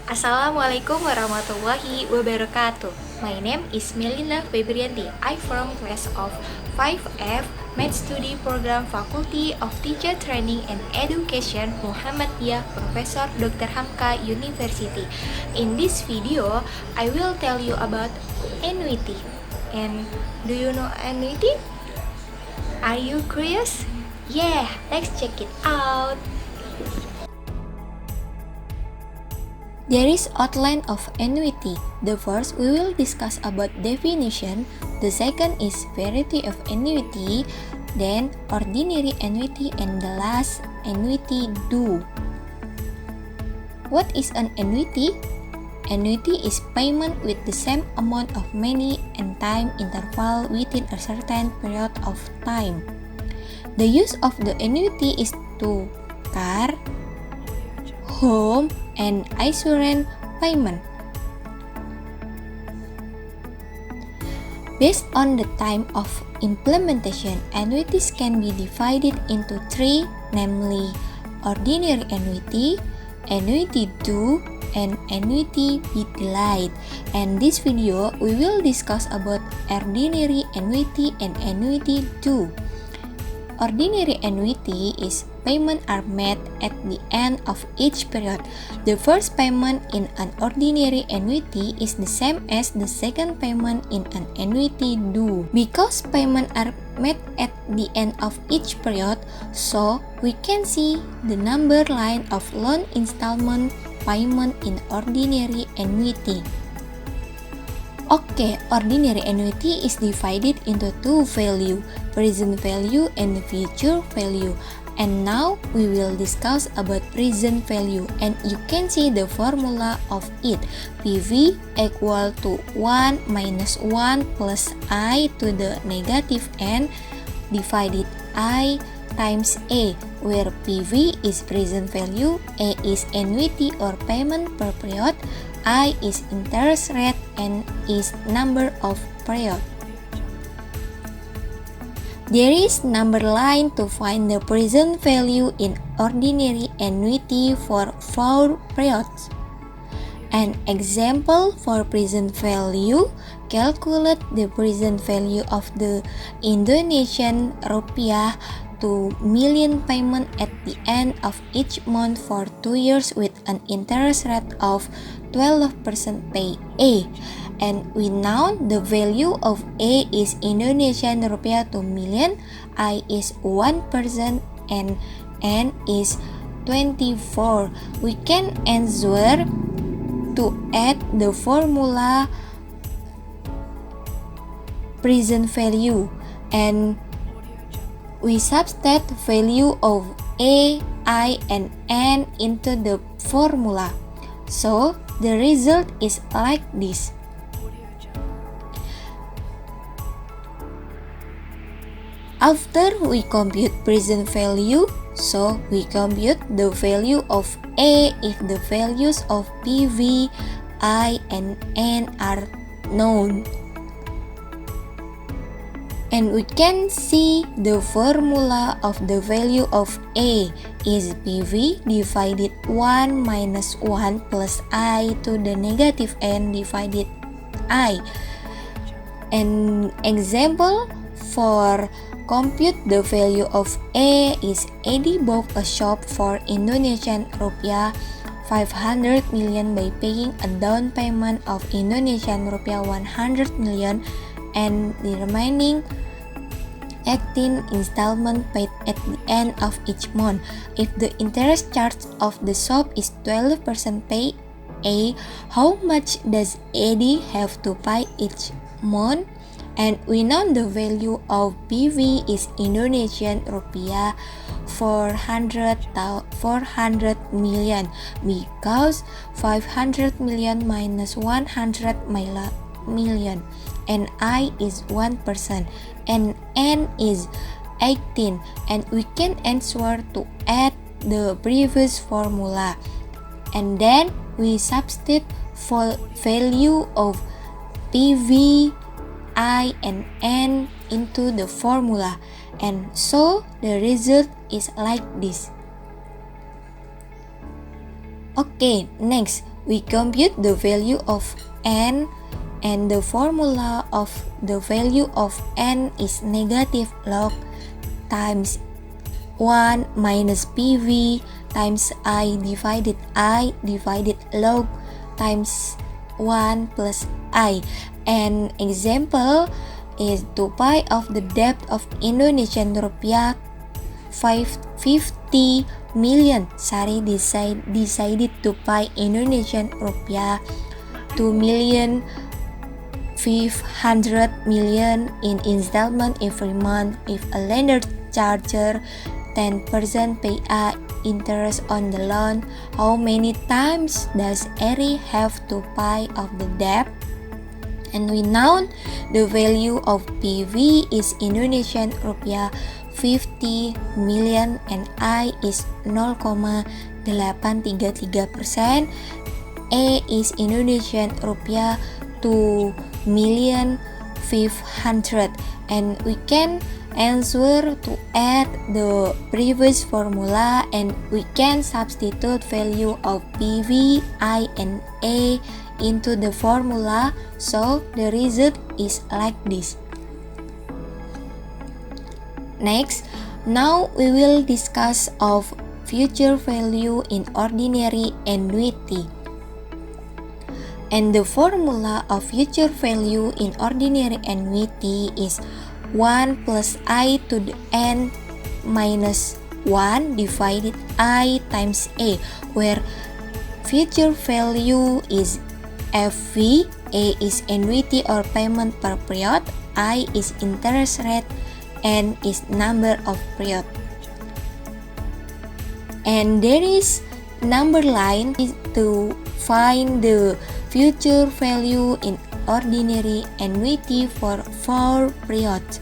Assalamu'alaikum warahmatullahi wabarakatuh. My name is Melinda Pebrianti. I'm from Class of 5F Studi Program Faculty of Teacher Training and Education Muhammadiyah Profesor Dr. Hamka University. In this video, I will tell you about annuity. And do you know annuity? Are you curious? Yeah, let's check it out. There is outline of annuity. The first we will discuss about definition. The second is variety of annuity. Then ordinary annuity, and the last annuity due. What is an annuity? Annuity is payment with the same amount of money and time interval within a certain period of time. The use of the annuity is to car, home, and insurance payment. Based on the time of implementation, annuities can be divided into three, namely ordinary annuity, annuity due, and annuity with delayed. And this video we will discuss about ordinary annuity and annuity due. Ordinary annuity is payment are made at the end of each period. The first payment in an ordinary annuity is the same as the second payment in an annuity due. Because payment are made at the end of each period, so we can see the number line of loan installment payment in ordinary annuity. Okay, ordinary annuity is divided into two values, present value and future value. And now we will discuss about present value, and you can see the formula of it. PV equal to 1 minus 1 plus I to the negative n divided I times A, where PV is present value, A is annuity or payment per period, I is interest rate, and is number of period. There is number line to find the present value in ordinary annuity for 4 periods. An example for present value: calculate the present value of the Indonesian rupiah 2 million payment at the end of each month for 2 years with an interest rate of 12% pay A. And we know the value of A is Indonesian rupiah 2 million, I is 1%, and N is 24. We can answer to add the formula present value, and we substitute value of A, I, and N into the formula. So the result is like this. After we compute present value, so we compute the value of A if the values of PV, I, and N are known. And we can see the formula of the value of A is PV divided 1 minus 1 plus I to the negative N divided I. An example for compute the value of A is Eddie bought a shop for Indonesian rupiah 500 million by paying a down payment of Indonesian rupiah 100 million and the remaining 18 installment paid at the end of each month. If the interest charge of the shop is 12% pay A, how much does Eddie have to pay each month? And we know the value of PV is Indonesian rupiah 400 million, because 500 million minus 100 million, and I is 1%, and N is 18, and we can answer to add the previous formula, and then we substitute for value of PV, I, and N into the formula, and so the result is like this. Okay, next we compute the value of n, and the formula of the value of n is negative log times 1 minus PV times I divided log times 1 plus I. An example is 2 pi of the debt of Indonesian rupiah 50 million. Sari decided to pay Indonesian rupiah 2,500,000 in installment every month. If a lender charges 10% PA interest on the loan, how many times does Eri have to pay off the debt? And we know the value of PV is Indonesian rupiah 50 million and I is 0,833%. A is Indonesian rupiah 2,500,000, and we can answer to add the previous formula, and we can substitute value of PV, I, and A into the formula, so the result is like this. Next, now we will discuss of future value in ordinary annuity. And the formula of future value in ordinary annuity is 1 plus I to the n minus 1 divided I times A, where future value is FV, A is annuity or payment per period, I is interest rate, N is number of period. And there is number line to find the future value in ordinary annuity for 4 periods.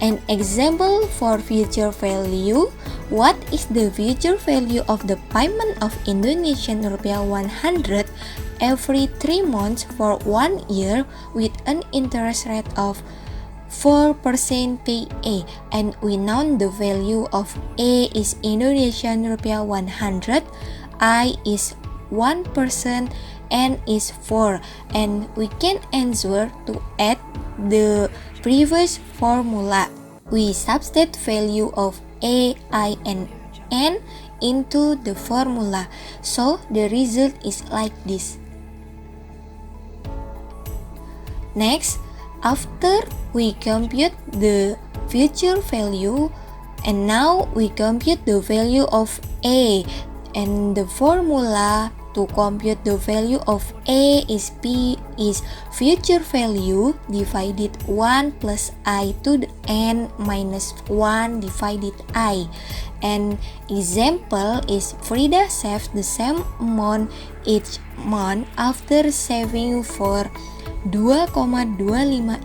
An example for future value: what is the future value of the payment of Indonesian rupiah 100 every 3 months for 1 year with an interest rate of 4% PA, and we know the value of A is Indonesian rupiah 100, I is 1%, N is 4, and we can answer to add the previous formula. We substitute value of A, I, and N into the formula, so the result is like this. Next, after we compute the future value, and now we compute the value of A, and the formula to compute the value of A is P is future value divided 1 plus I to the n minus 1 divided I. An example is Frida saves the same amount each month after saving for 2,25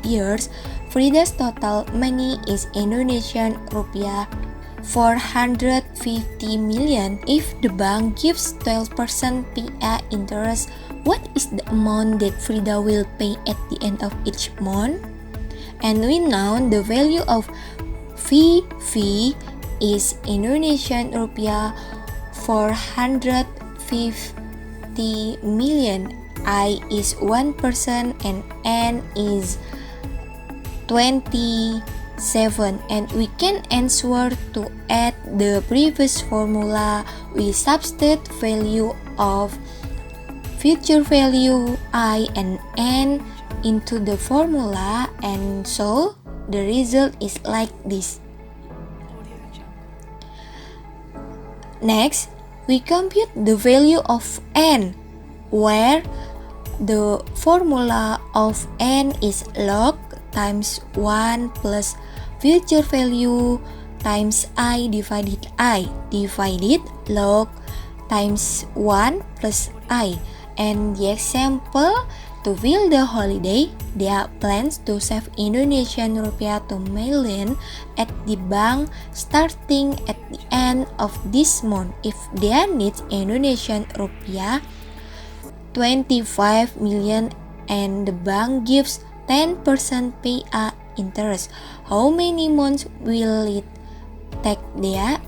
years. Frida's total money is Indonesian rupiah 450 million. If the bank gives 12% PA interest, what is the amount that Frida will pay at the end of each month? And we know the value of VV is Indonesian rupiah 450 million. I is 1% and N is 27, and we can answer to add the previous formula. We substitute value of future value I and N into the formula, and so the result is like this. Next, we compute the value of N, where the formula of N is log times 1 plus future value times I divided log times 1 plus I. And the example, to fill the holiday, they plans to save Indonesian rupiah 2 million at the bank starting at the end of this month. If they need Indonesian rupiah 25 million and the bank gives 10% PA interest, how many months will it take there?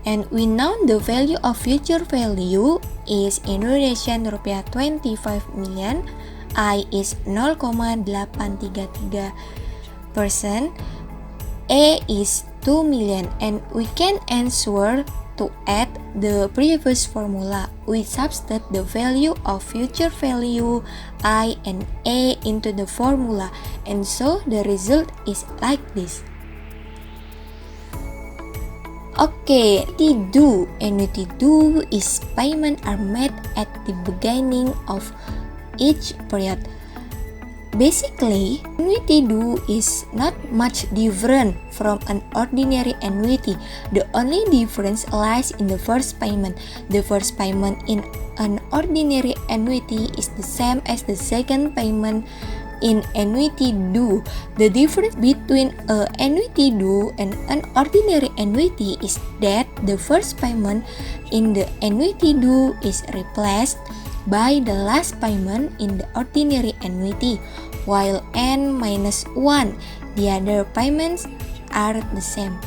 And we know the value of future value is Indonesian rupiah 25 million, I is 0,833%, A is 2 million, and we can answer to add the previous formula. We substitute the value of future value I and A into the formula, and so the result is like this. Okay, annuity due is payment are made at the beginning of each period. Basically, annuity due is not much different from an ordinary annuity. The only difference lies in the first payment. The first payment in an ordinary annuity is the same as the second payment in annuity due. The difference between an annuity due and an ordinary annuity is that the first payment in the annuity due is replaced by the last payment in the ordinary annuity, while n-1, the other payments are the same.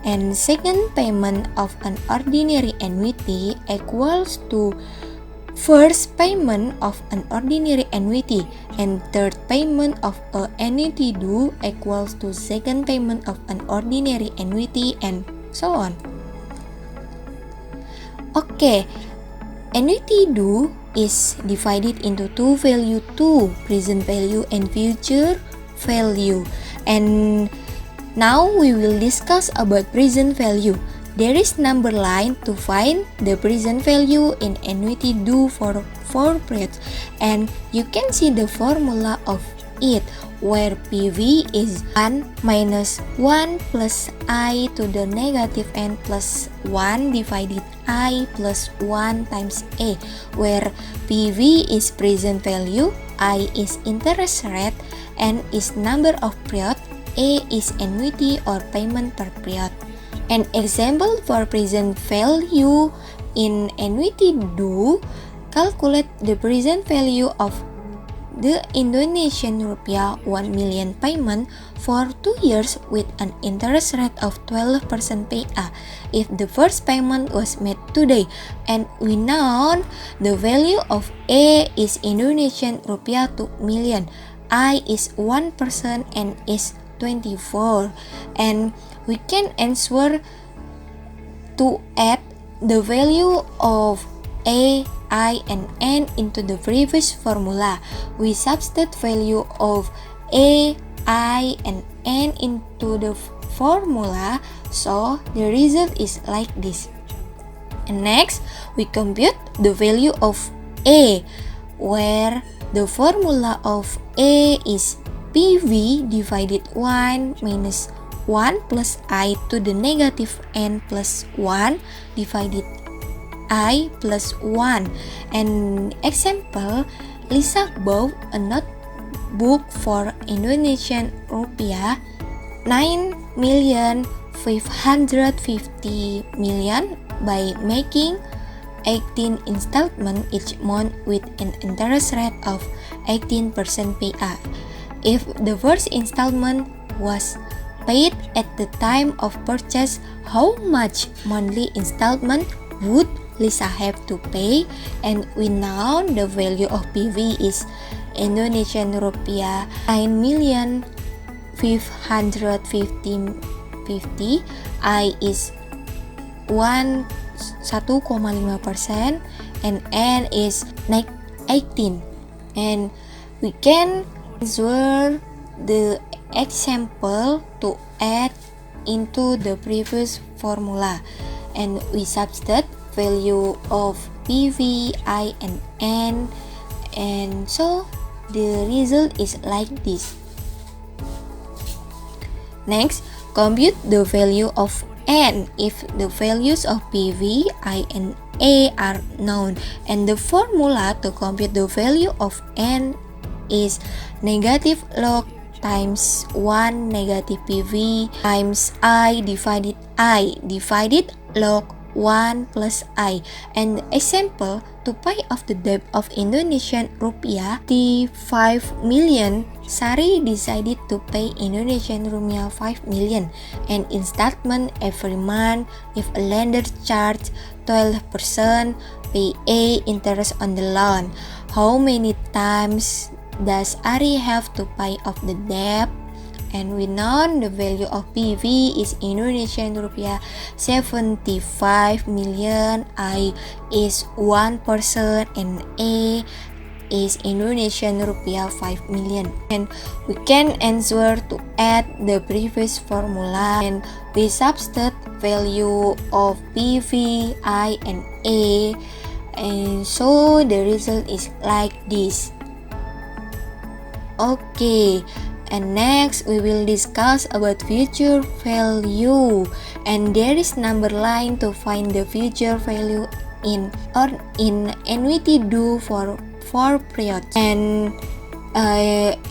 And second payment of an ordinary annuity equals to first payment of an ordinary annuity, and third payment of an annuity due equals to second payment of an ordinary annuity, and so on. Okay, annuity due is divided into two value too, present value and future value. And now we will discuss about present value. There is number line to find the present value in annuity due for 4 periods, and you can see the formula of it, where PV is 1 minus 1 plus I to the negative n plus 1 divided I plus 1 times A, where PV is present value, I is interest rate, N is number of period, A is annuity or payment per period. An example for present value in annuity due, calculate the present value of the Indonesian rupiah 1 million payment for 2 years with an interest rate of 12% PA if the first payment was made today, and we know the value of A is Indonesian rupiah 2 million, I is 1% and is 24, and we can answer to add the value of A, I, and N into the previous formula. We substitute value of A, I, and N into the formula, so the result is like this. And next, we compute the value of A, where the formula of A is PV divided 1 minus 1 plus I to the negative n plus 1 divided I plus 1. And example, Lisa bought a notebook for Indonesian rupiah 9,550,000,000 by making 18 installment each month with an interest rate of 18% PA. If the first installment was paid at the time of purchase, how much monthly installment would Lisa have to pay? And we know the value of PV is Indonesian rupiah 9,550,000, I is 1,5%, and N is 18. And we can answer the example to add into the previous formula, and we substitute value of PV, I, and N, and so the result is like this. Next, compute the value of N if the values of PV, I, and A are known, and the formula to compute the value of N is negative log times 1 negative PV times I divided log 1 plus I. And example, to pay off the debt of Indonesian rupiah, the 5 million, Sari decided to pay Indonesian rupiah 5 million and installment every month if a lender charge 12% pay interest on the loan. How many times does Ari have to pay off the debt? And we know the value of PV is Indonesian rupiah 75 million, I is 1% and A is Indonesian rupiah 5 million. And we can answer to add the previous formula and we substitute value of PV, I and A, and so the result is like this. Okay, and next we will discuss about future value, and there is number line to find the future value in Annuity do for 4 periods, and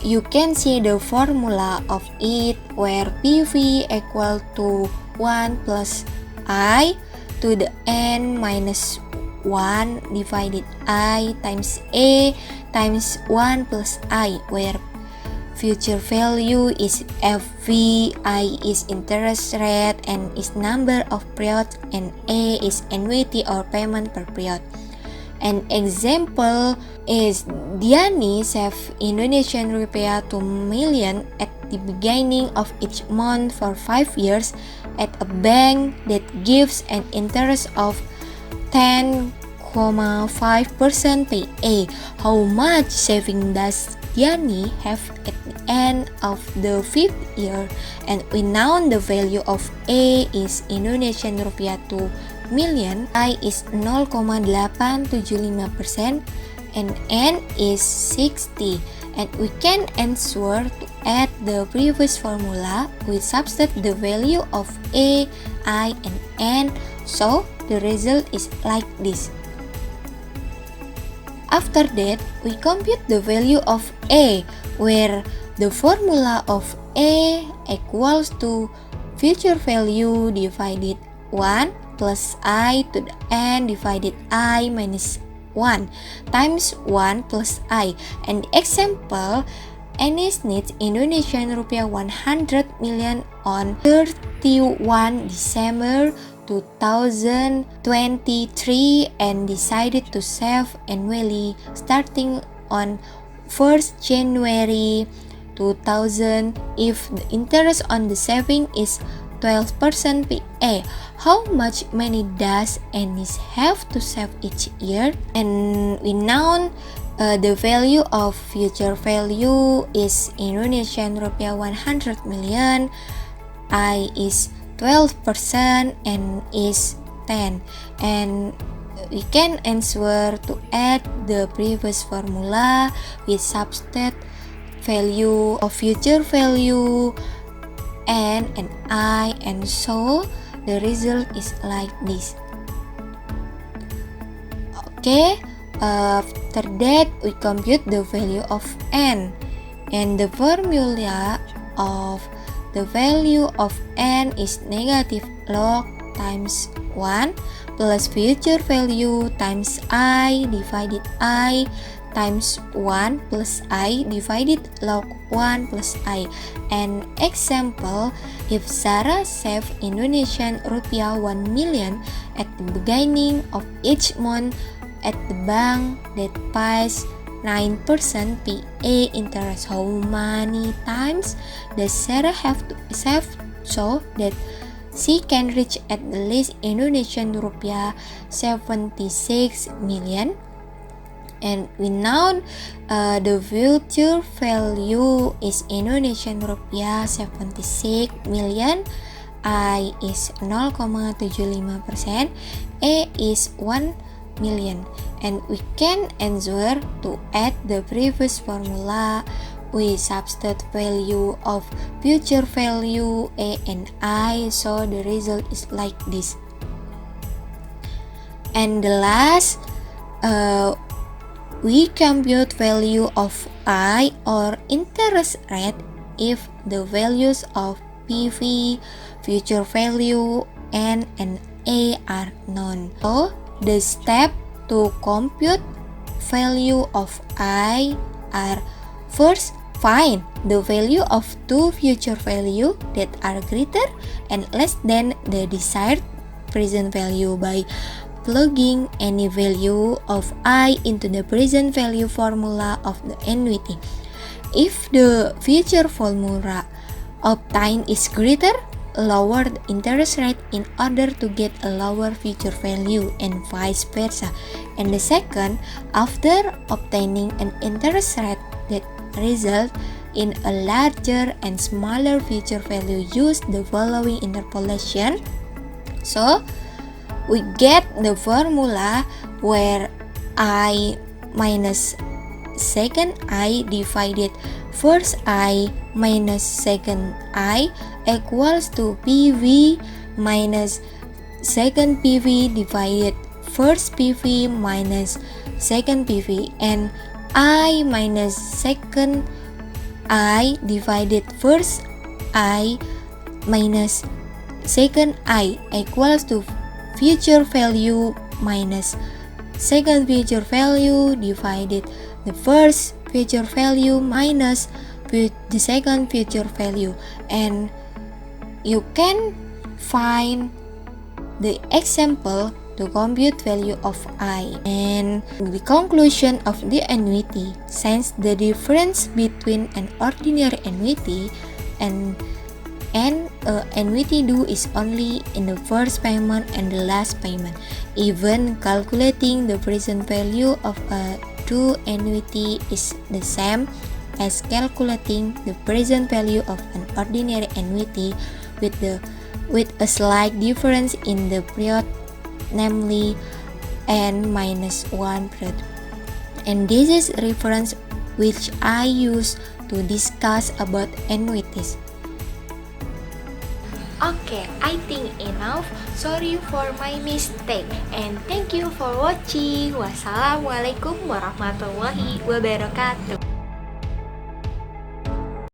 you can see the formula of it where PV equal to 1 plus I to the n minus 1 divided I times A times 1 plus I, where future value is FV, I is interest rate and is number of periods, and A is annuity or payment per period. An example is Diani save Indonesian rupiah 2 million at the beginning of each month for 5 years at a bank that gives an interest of 10.5% PA. How much saving does Diani have at the end of the 5th year? And we know the value of A is Indonesian rupiah 2 million, I is 0.875% and N is 60. And we can answer to add the previous formula. We substitute the value of A, I and N, so the result is like this. After that, we compute the value of A, where the formula of A equals to future value divided 1 plus I to the n divided I minus 1 times 1 plus I. And example, Anis needs Indonesian rupiah 100 million on 31 December 2023 and decided to save annually starting on 1st January 2000 if the interest on the saving is 12% PA. How much money does Anis have to save each year? And we know the value of future value is Indonesian rupiah 100 million, I is 12% and is 10. And we can answer to add the previous formula. We substitute value of future value N and I, and so the result is like this. Okay, after that we compute the value of N, and the formula of the value of N is negative log times 1 plus future value times I divided I times 1 plus I divided log 1 plus I. An example, if Sarah saved Indonesian rupiah 1 million at the beginning of each month at the bank that pays 9% PA interest, how many times does Sarah have to save so that she can reach at the least Indonesian rupiah 76 million? And we know the future value is Indonesian rupiah 76 million, I is 0.75%, A is 1 million. And we can answer to add the previous formula. We substitute value of future value A and I, so the result is like this. And the last, we compute value of I or interest rate if the values of PV, future value, N and A are known. So, the step to compute value of I are: first, find the value of two future values that are greater and less than the desired present value by plugging any value of I into the present value formula of the annuity. If the future formula obtained is greater, lower the interest rate in order to get a lower future value, and vice versa. And the second, after obtaining an interest rate that result in a larger and smaller future value, use the following interpolation. So we get the formula where I minus second I divided first I minus second I equals to PV minus second PV divided first PV minus second PV, and I minus second I divided first I minus second I equals to future value minus second future value divided the first future value minus the second future value, and you can find the example to compute value of I. And the conclusion of the annuity, since the difference between an ordinary annuity and annuity due is only in the first payment and the last payment, even calculating the present value of a true annuity is the same as calculating the present value of an ordinary annuity with a slight difference in the period, namely n-1 period. And this is reference which I use to discuss about annuities. Okay, I think enough. Sorry for my mistake and thank you for watching. Wassalamu'alaikum warahmatullahi wabarakatuh.